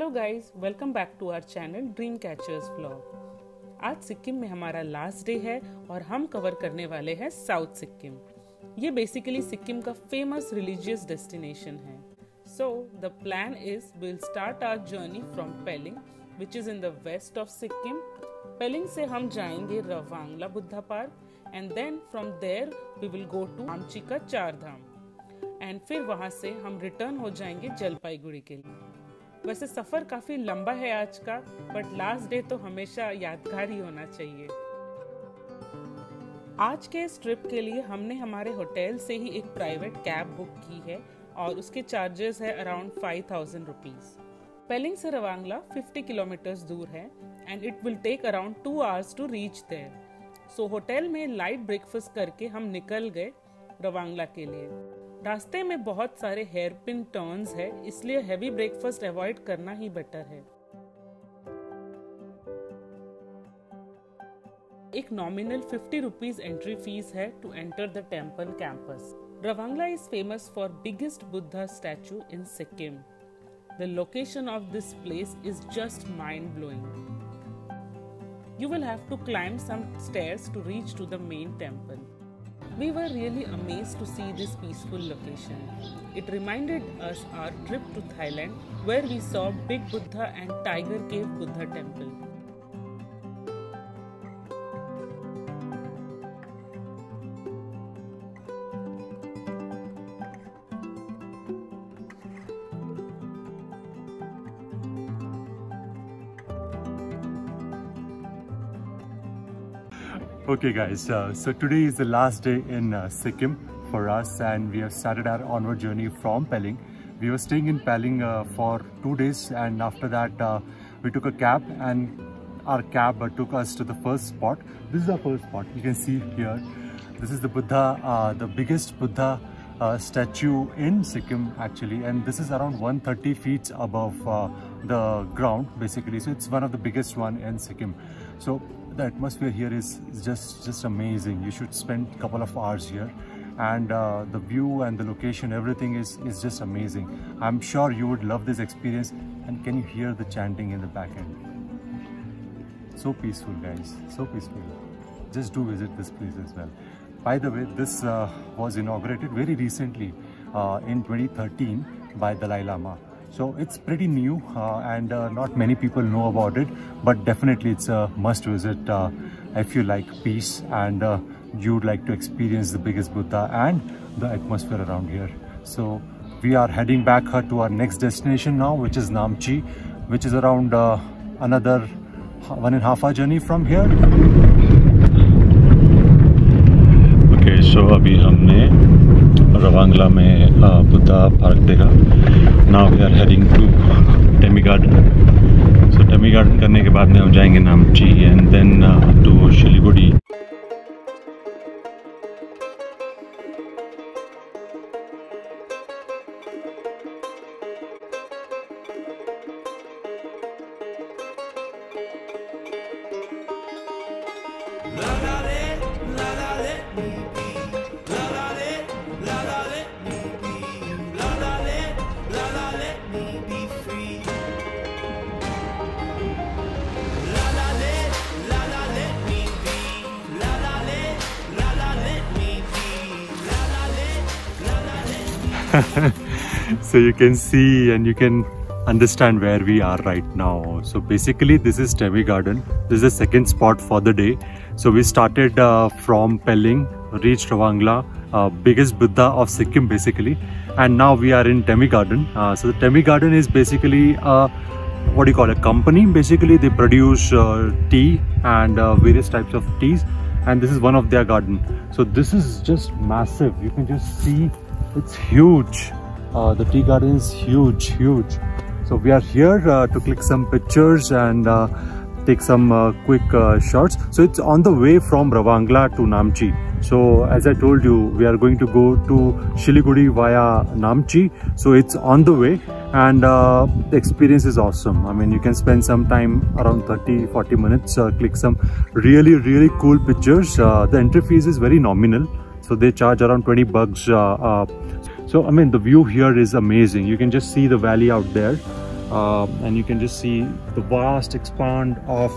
Hello guys, welcome back to our channel dream catchers vlog. आज सिक्किम में हमारा last day है और हम कवर करने वाले हैं साउथ सिक्किम। ये बेसिकली सिक्किम का फेमस रिलीजियस डेस्टिनेशन है। So the plan is will start our journey from Pelling which is in the west of Sikkim. Pelling से हम जाएंगे Ravangla Buddha park and then from there we will go to Namchi का चार धाम एंड फिर वहां से हम रिटर्न हो जाएंगे जलपाईगुड़ी के लिए। वैसे सफर काफी लंबा है आज का, बट लास्ट डे तो हमेशा यादगार ही होना चाहिए। आज के इस ट्रिप के लिए हमने हमारे होटल से ही एक प्राइवेट कैब बुक की है और उसके चार्जेस है अराउंड 5000 रुपीज। पेलिंग से रवांगला 50 किलोमीटर्स दूर है and it will take around 2 hours to reach there. So hotel में लाइट ब्रेकफास्ट करके हम निकल गए रवांगला के लिए। रास्ते में बहुत सारे हेयर पिन टर्न्स है, इसलिए हैवी ब्रेकफास्ट अवॉइड करना ही बेटर है। एक नॉमिनल 50 रुपीज एंट्री फीस है to enter the temple campus. Ravangla is famous for biggest Buddha statue in Sikkim. The location of this place is just mind blowing. You will have to climb some stairs to reach to the main temple. We were really amazed to see this peaceful location. It reminded us our trip to Thailand where we saw Big Buddha and Tiger Cave Buddha Temple. Okay guys, so today is the last day in Sikkim for us and we have started our onward journey from Peling. We were staying in Peling for 2 days and after that we took a cab and our cab took us to the first spot. This is our first spot. You can see here, this is the Buddha, the biggest Buddha statue in Sikkim actually, and this is around 130 feet above the ground basically, so it's one of the biggest one in Sikkim. So the atmosphere here is just amazing. You should spend a couple of hours here and the view and the location, everything is just amazing. I'm sure you would love this experience. And can you hear the chanting in the back end? So peaceful guys, so peaceful. Just do visit this place as well. By the way, this was inaugurated very recently in 2013 by Dalai Lama. So it's pretty new and not many people know about it, but definitely it's a must visit if you like peace and you'd like to experience the biggest Buddha and the atmosphere around here. So we are heading back to our next destination now, which is Namchi, which is around another 1.5 hour journey from here. Okay, so अभी हमने रवांगला में Buddha park देखा। Now we are heading to Temi Garden. So Temi Garden करने के बाद में हम जाएंगे नामची and then to Siliguri. So you can see and you can understand where we are right now. So basically this is Temi Garden. This is the second spot for the day. So we started from Peling, reached Rwangla, biggest Buddha of Sikkim basically, and now we are in Temi Garden. So the Temi Garden is basically what do you call a company. Basically they produce tea and various types of teas, and this is one of their garden. So this is just massive. You can just see it's huge. The tea garden is huge. So we are here to click some pictures and take some quick shots. So it's on the way from Rwangla to Namchi. So as I told you, we are going to go to Shiliguri via Namchi. So it's on the way and the experience is awesome. I mean, you can spend some time around 30-40 minutes, click some really cool pictures. The entry fees is very nominal. So they charge around $20. So I mean the view here is amazing. You can just see the valley out there and you can just see the vast expand of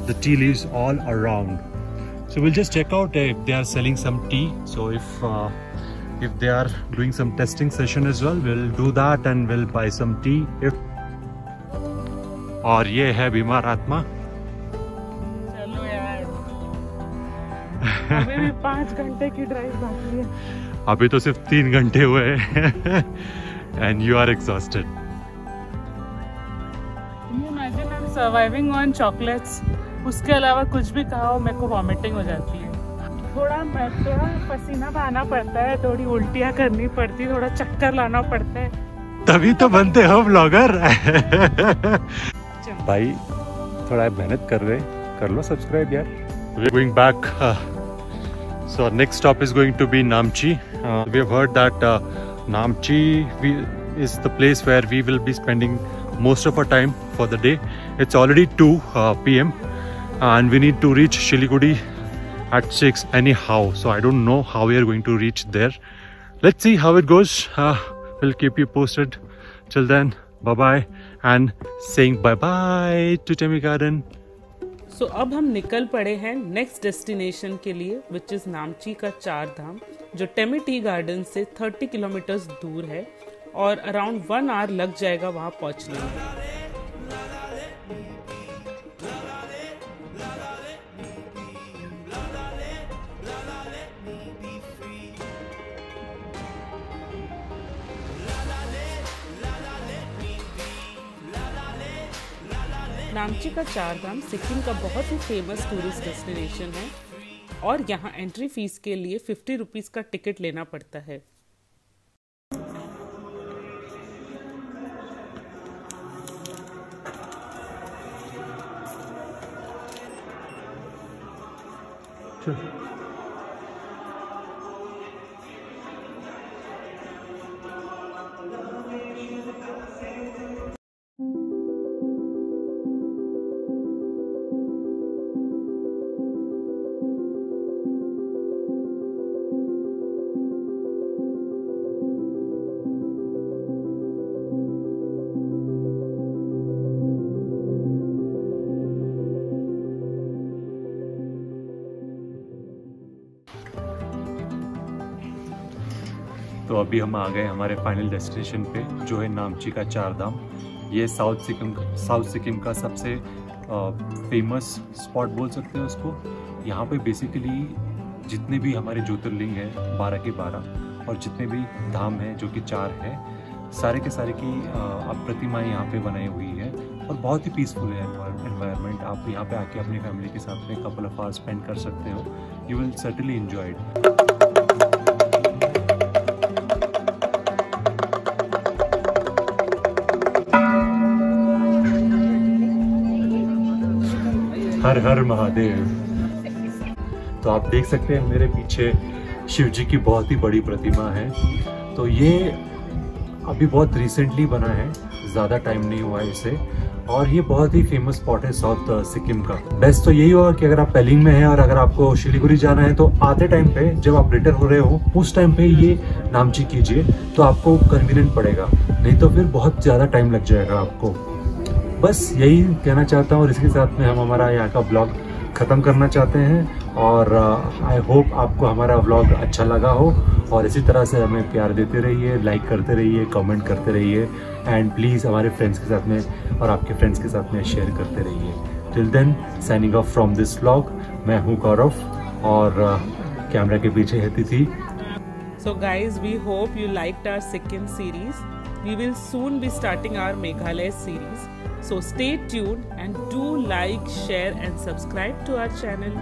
the tea leaves all around. So we'll just check out if they are selling some tea. So if they are doing some testing session as well, we'll do that and we'll buy some tea. और ये है बीमार आत्मा। चलो यार, अभी भी 5 घंटे की ड्राइव बाकी है। अभी तो सिर्फ 3 घंटे हुए हैं and you are exhausted. Imagine I'm surviving on chocolates. उसके अलावा कुछ भी खाओ मेरे को वॉमिटिंग हो जाती है। थोड़ा पसीना बहाना पड़ता है, थोड़ी उल्टियाँ करनी पड़ती है, थोड़ा चक्कर लाना पड़ता है, तभी तो बनते हो ब्लॉगर। भाई थोड़ा मेहनत कर लो सब्सक्राइब यार। We're going back. So our next stop is going to be Namchi. We have heard that Namchi is the place where we will be spending most of our time for the day. It's already 2 p.m. and we need to reach Siliguri at 6 anyhow. So I don't know how we are going to reach there. Let's see how it goes. We'll keep you posted. Till then, bye bye and saying bye bye to Temi Garden. So अब हम निकल पड़े हैं next destination के लिए, which is नामची का 4 धाम, जो Temi tea garden से 30 किलोमीटर्स दूर है और अराउंड 1 आवर लग जाएगा वहाँ पहुँचने में। नामची का 4 धाम सिक्किम का बहुत ही फेमस टूरिस्ट डेस्टिनेशन है और यहाँ एंट्री फीस के लिए 50 रुपीज़ का टिकट लेना पड़ता है। तो अभी हम आ गए हमारे फाइनल डेस्टिनेशन पे, जो है नामची का 4 धाम। ये साउथ सिक्किम का सबसे फेमस स्पॉट बोल सकते हैं उसको। यहाँ पे बेसिकली जितने भी हमारे ज्योतिर्लिंग हैं 12 के 12 और जितने भी धाम हैं जो कि 4 है, सारे के सारे की अब प्रतिमाएँ यहाँ पे बनाई हुई है और बहुत ही पीसफुल है एनवायरनमेंट। आप यहाँ पे आके अपनी फैमिली के साथ में कपल ऑफ आवर्स स्पेंड कर सकते हो। You will certainly enjoy it. Har Har Mahadev. तो आप देख सकते हैं मेरे पीछे शिव जी की बहुत ही बड़ी प्रतिमा है। तो ये अभी बहुत रिसेंटली बना है, ज़्यादा टाइम नहीं हुआ है इसे, और ये बहुत ही फेमस स्पॉट है साउथ सिक्किम का। बेस्ट तो यही होगा कि अगर आप पेलिंग में हैं और अगर आपको शिलीगुड़ी जाना है तो आते टाइम पे जब आप रिटर्न हो रहे हो उस टाइम पे ये नामची कीजिए तो आपको कन्वीनियंट पड़ेगा, नहीं तो फिर बहुत ज़्यादा टाइम लग जाएगा आपको। बस यही कहना चाहता हूँ और इसके साथ में हम हमारा यहाँ का ब्लॉग ख़त्म करना चाहते हैं। और आई होप आपको हमारा व्लॉग अच्छा लगा हो और इसी तरह से हमें प्यार देते रहिए, लाइक करते रहिए, कमेंट करते रहिए एंड प्लीज़ हमारे फ्रेंड्स के साथ में और आपके फ्रेंड्स के साथ में शेयर करते रहिए। Till then signing off from this vlog. मैं हूँ गौरव और कैमरा के पीछे है तिथि। So guys, we hope you liked our Sikkim series. We will soon be starting our Meghalaya series. So stay tuned and do like, share and subscribe to our channel.